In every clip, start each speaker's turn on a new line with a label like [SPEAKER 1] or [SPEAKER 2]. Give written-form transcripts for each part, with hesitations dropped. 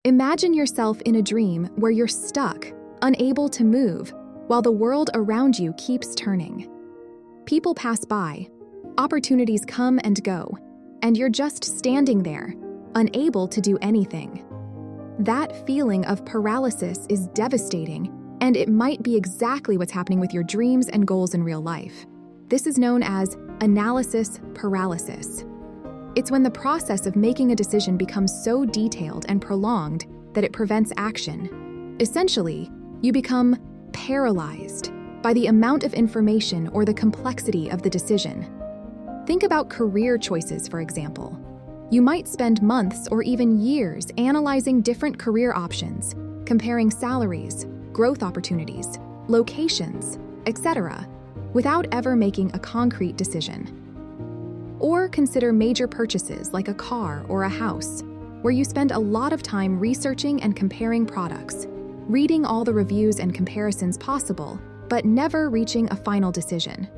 [SPEAKER 1] Imagine yourself in a dream where you're stuck, unable to move, while the world around you keeps turning. People pass by, opportunities come and go, and you're just standing there, unable to do anything. That feeling of paralysis is devastating, and it might be exactly what's happening with your dreams and goals in real life. This is known as analysis paralysis. It's when the process of making a decision becomes so detailed and prolonged that it prevents action. Essentially, you become paralyzed by the amount of information or the complexity of the decision. Think about career choices, for example. You might spend months or even years analyzing different career options, comparing salaries, growth opportunities, locations, etc., without ever making a concrete decision. Or consider major purchases like a car or a house, where you spend a lot of time researching and comparing products, reading all the reviews and comparisons possible, but never reaching a final decision.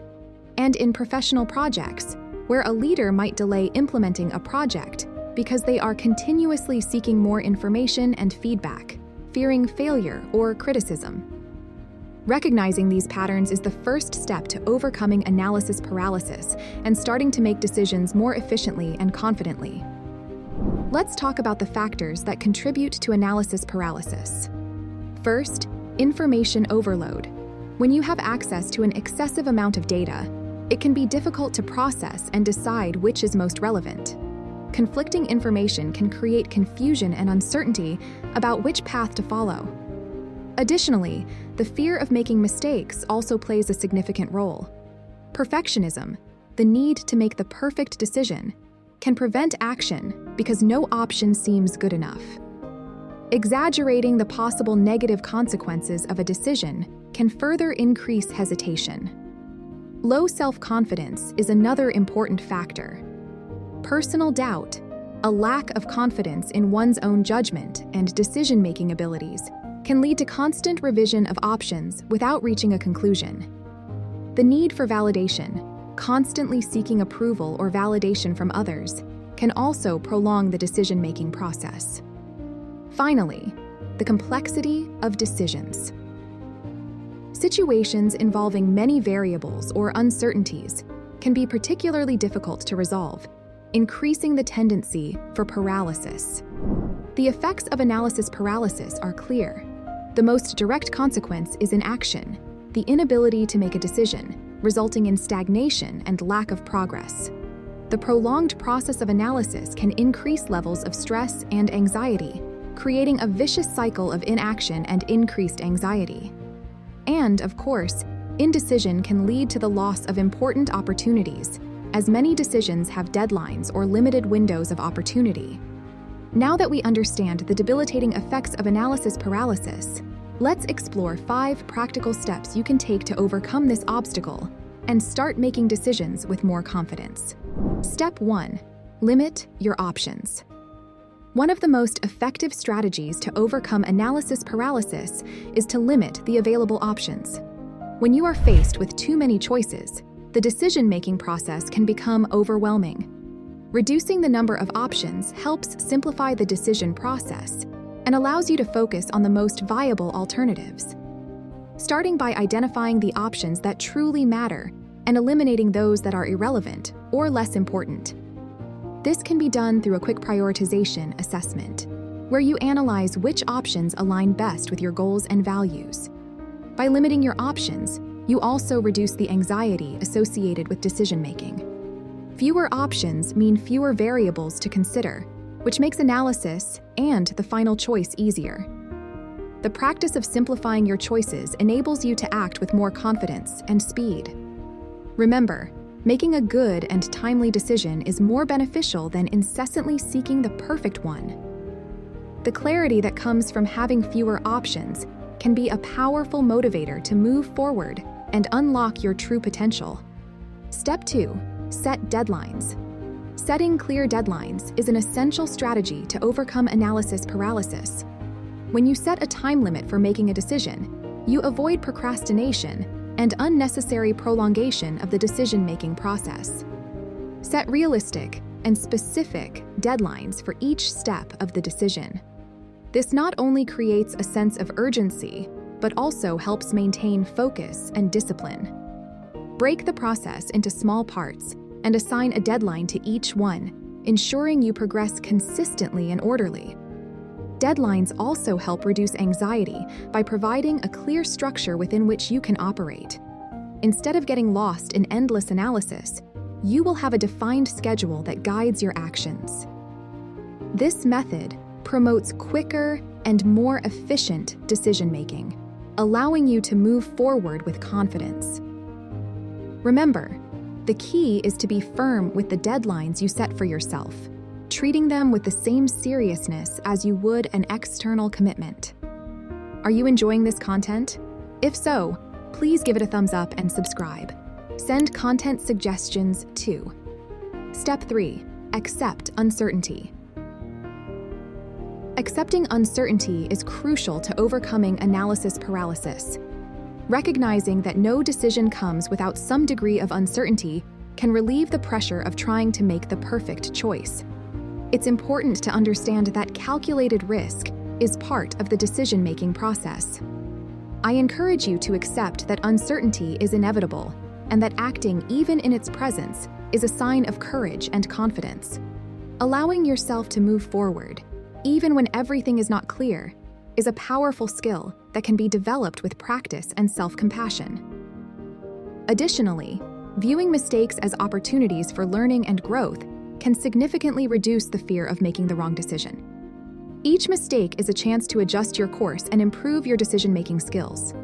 [SPEAKER 1] And in professional projects, where a leader might delay implementing a project because they are continuously seeking more information and feedback, fearing failure or criticism. Recognizing these patterns is the first step to overcoming analysis paralysis and starting to make decisions more efficiently and confidently. Let's talk about the factors that contribute to analysis paralysis. First, information overload. When you have access to an excessive amount of data, it can be difficult to process and decide which is most relevant. Conflicting information can create confusion and uncertainty about which path to follow. Additionally, the fear of making mistakes also plays a significant role. Perfectionism, the need to make the perfect decision, can prevent action because no option seems good enough. Exaggerating the possible negative consequences of a decision can further increase hesitation. Low self-confidence is another important factor. Personal doubt, a lack of confidence in one's own judgment and decision-making abilities, can lead to constant revision of options without reaching a conclusion. The need for validation, constantly seeking approval or validation from others, can also prolong the decision-making process. Finally, the complexity of decisions. Situations involving many variables or uncertainties can be particularly difficult to resolve, increasing the tendency for paralysis. The effects of analysis paralysis are clear. The most direct consequence is inaction, the inability to make a decision, resulting in stagnation and lack of progress. The prolonged process of analysis can increase levels of stress and anxiety, creating a vicious cycle of inaction and increased anxiety. And, of course, indecision can lead to the loss of important opportunities, as many decisions have deadlines or limited windows of opportunity. Now that we understand the debilitating effects of analysis paralysis, let's explore 5 practical steps you can take to overcome this obstacle and start making decisions with more confidence. Step 1. Limit your options. One of the most effective strategies to overcome analysis paralysis is to limit the available options. When you are faced with too many choices, the decision-making process can become overwhelming. Reducing the number of options helps simplify the decision process and allows you to focus on the most viable alternatives. Starting by identifying the options that truly matter and eliminating those that are irrelevant or less important. This can be done through a quick prioritization assessment, where you analyze which options align best with your goals and values. By limiting your options, you also reduce the anxiety associated with decision-making. Fewer options mean fewer variables to consider, which makes analysis and the final choice easier. The practice of simplifying your choices enables you to act with more confidence and speed. Remember, making a good and timely decision is more beneficial than incessantly seeking the perfect one. The clarity that comes from having fewer options can be a powerful motivator to move forward and unlock your true potential. Step 2. Set deadlines. Setting clear deadlines is an essential strategy to overcome analysis paralysis. When you set a time limit for making a decision, you avoid procrastination and unnecessary prolongation of the decision-making process. Set realistic and specific deadlines for each step of the decision. This not only creates a sense of urgency, but also helps maintain focus and discipline. Break the process into small parts and assign a deadline to each one, ensuring you progress consistently and orderly. Deadlines also help reduce anxiety by providing a clear structure within which you can operate. Instead of getting lost in endless analysis, you will have a defined schedule that guides your actions. This method promotes quicker and more efficient decision-making, allowing you to move forward with confidence. Remember, the key is to be firm with the deadlines you set for yourself, treating them with the same seriousness as you would an external commitment. Are you enjoying this content? If so, please give it a thumbs up and subscribe. Send content suggestions too. Step 3. Accept uncertainty. Accepting uncertainty is crucial to overcoming analysis paralysis. Recognizing that no decision comes without some degree of uncertainty can relieve the pressure of trying to make the perfect choice. It's important to understand that calculated risk is part of the decision-making process. I encourage you to accept that uncertainty is inevitable and that acting even in its presence is a sign of courage and confidence. Allowing yourself to move forward, even when everything is not clear, is a powerful skill that can be developed with practice and self-compassion. Additionally, viewing mistakes as opportunities for learning and growth can significantly reduce the fear of making the wrong decision. Each mistake is a chance to adjust your course and improve your decision-making skills.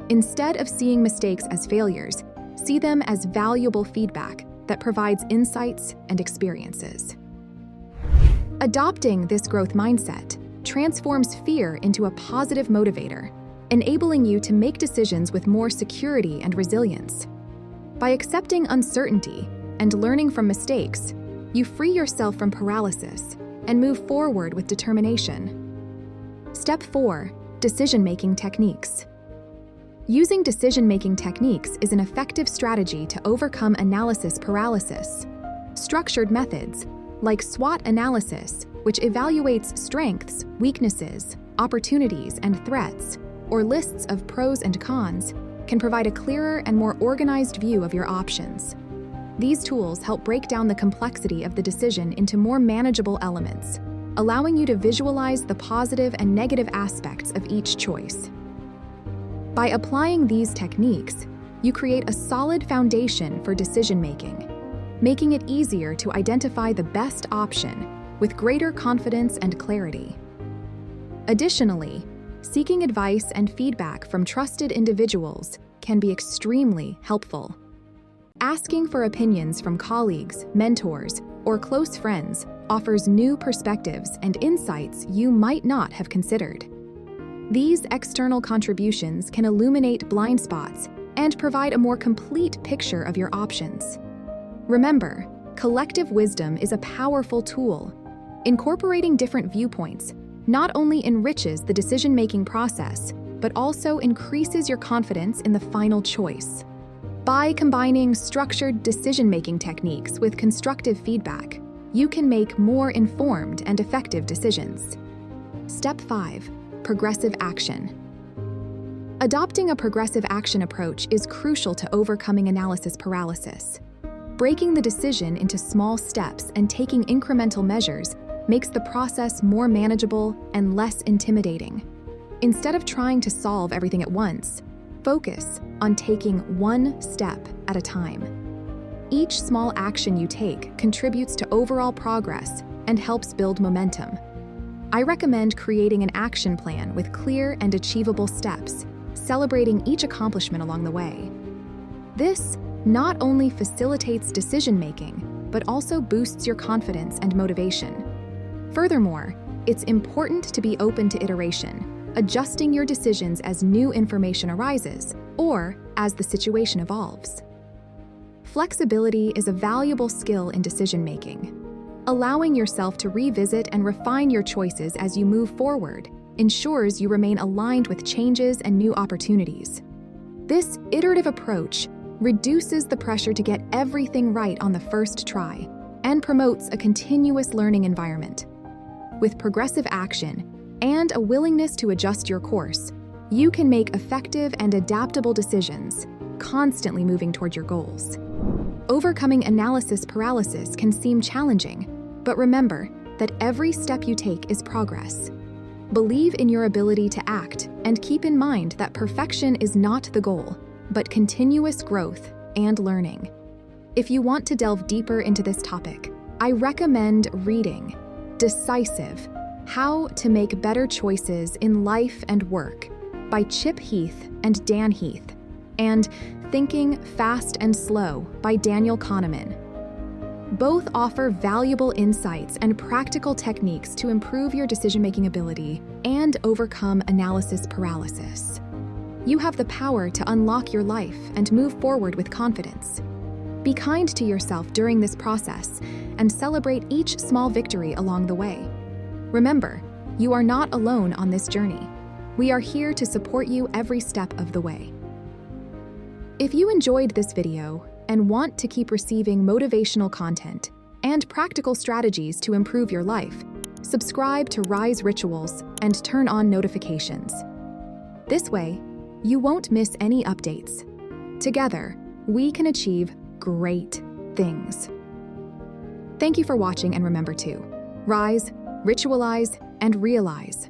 [SPEAKER 1] Instead of seeing mistakes as failures, see them as valuable feedback that provides insights and experiences. Adopting this growth mindset transforms fear into a positive motivator, enabling you to make decisions with more security and resilience. By accepting uncertainty and learning from mistakes, you free yourself from paralysis and move forward with determination. Step 4. Decision-making techniques. Using decision-making techniques is an effective strategy to overcome analysis paralysis. Structured methods, like SWOT analysis, which evaluates strengths, weaknesses, opportunities, and threats, or lists of pros and cons, can provide a clearer and more organized view of your options. These tools help break down the complexity of the decision into more manageable elements, allowing you to visualize the positive and negative aspects of each choice. By applying these techniques, you create a solid foundation for decision-making, making it easier to identify the best option with greater confidence and clarity. Additionally, seeking advice and feedback from trusted individuals can be extremely helpful. Asking for opinions from colleagues, mentors, or close friends offers new perspectives and insights you might not have considered. These external contributions can illuminate blind spots and provide a more complete picture of your options. Remember, collective wisdom is a powerful tool. Incorporating different viewpoints not only enriches the decision-making process, but also increases your confidence in the final choice. By combining structured decision-making techniques with constructive feedback, you can make more informed and effective decisions. Step 5. Progressive action. Adopting a progressive action approach is crucial to overcoming analysis paralysis. Breaking the decision into small steps and taking incremental measures makes the process more manageable and less intimidating. Instead of trying to solve everything at once, focus on taking one step at a time. Each small action you take contributes to overall progress and helps build momentum. I recommend creating an action plan with clear and achievable steps, celebrating each accomplishment along the way. This not only facilitates decision-making, but also boosts your confidence and motivation. Furthermore, it's important to be open to iteration, adjusting your decisions as new information arises or as the situation evolves. Flexibility is a valuable skill in decision-making. Allowing yourself to revisit and refine your choices as you move forward ensures you remain aligned with changes and new opportunities. This iterative approach reduces the pressure to get everything right on the first try and promotes a continuous learning environment. With progressive action, and a willingness to adjust your course, you can make effective and adaptable decisions, constantly moving toward your goals. Overcoming analysis paralysis can seem challenging, but remember that every step you take is progress. Believe in your ability to act and keep in mind that perfection is not the goal, but continuous growth and learning. If you want to delve deeper into this topic, I recommend reading Decisive: How to Make Better Choices in Life and Work by Chip Heath and Dan Heath, and Thinking Fast and Slow by Daniel Kahneman. Both offer valuable insights and practical techniques to improve your decision-making ability and overcome analysis paralysis. You have the power to unlock your life and move forward with confidence. Be kind to yourself during this process and celebrate each small victory along the way. Remember, you are not alone on this journey. We are here to support you every step of the way. If you enjoyed this video and want to keep receiving motivational content and practical strategies to improve your life, subscribe to Rise Rituals and turn on notifications. This way, you won't miss any updates. Together, we can achieve great things. Thank you for watching, and remember to rise, ritualize, and realize.